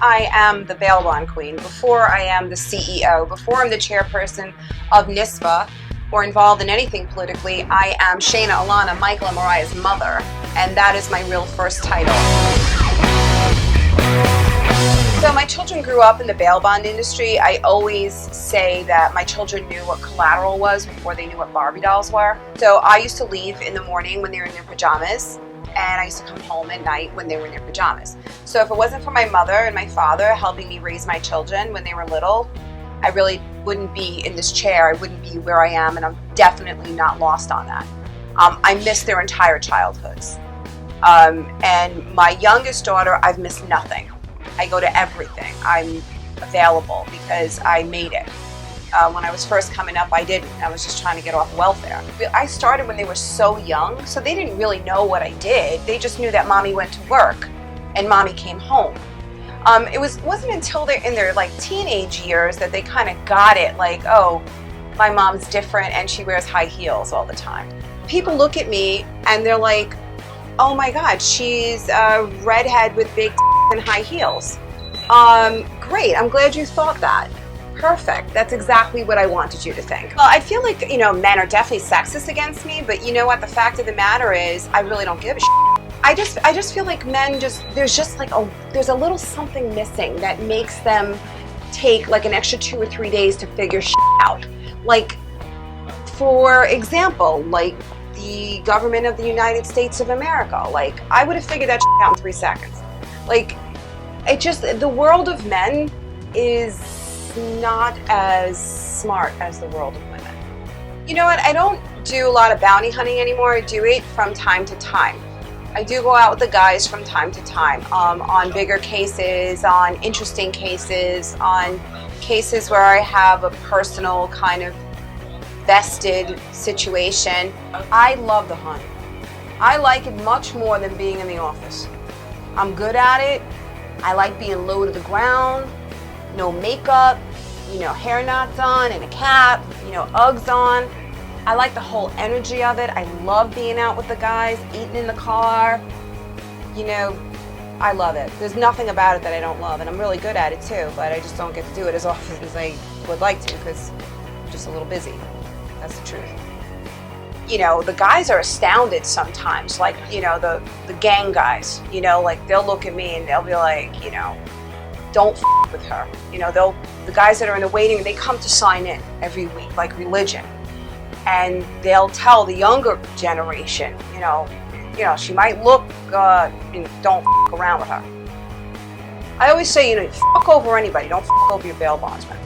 I am the bail bond queen, before I am the CEO, before I'm the chairperson of NISPA or involved in anything politically, I am Shayna, Alana, Michael, and Mariah's mother, and that is my real first title. So my children grew up in the bail bond industry. I always say that my children knew what collateral was before they knew what Barbie dolls were. So I used to leave in the morning when they were in their pajamas, and I used to come home at night when they were in their pajamas. So if it wasn't for my mother and my father helping me raise my children when they were little, I really wouldn't be in this chair. I wouldn't be where I am, and I'm definitely not lost on that. I missed their entire childhoods. And my youngest daughter, I've missed nothing. I go to everything. I'm available because I made it. When I was first coming up, I didn't. I was just trying to get off welfare. I started when they were so young, so they didn't really know what I did. They just knew that mommy went to work and mommy came home. It wasn't until they're in their teenage years that they kind of got it, like, oh, my mom's different and she wears high heels all the time. People look at me and they're like, oh my God, she's a redhead with big and high heels. Great, I'm glad you thought that. Perfect. That's exactly what I wanted you to think. Well, I feel like, men are definitely sexist against me, but you know what? The fact of the matter is, I really don't give a shit. I just feel like men there's a little something missing that makes them take an extra 2 or 3 days to figure shit out. For example, the government of the United States of America. I would have figured that shit out in 3 seconds. The world of men is not as smart as the world of women. You know what? I don't do a lot of bounty hunting anymore. I do it from time to time. I do go out with the guys from time to time on bigger cases, on interesting cases, on cases where I have a personal kind of vested situation. I love the hunt. I like it much more than being in the office. I'm good at it. I like being low to the ground, no makeup, hair knots on and a cap, Uggs on. I like the whole energy of it. I love being out with the guys, eating in the car. I love it. There's nothing about it that I don't love, and I'm really good at it too, but I just don't get to do it as often as I would like to because I'm just a little busy. That's the truth. The guys are astounded sometimes, the gang guys, they'll look at me and they'll be like, don't f with her. The guys that are in the waiting room, they come to sign in every week, like religion. And they'll tell the younger generation, she might look good, don't f around with her. I always say, f over anybody, don't f over your bail bondsman.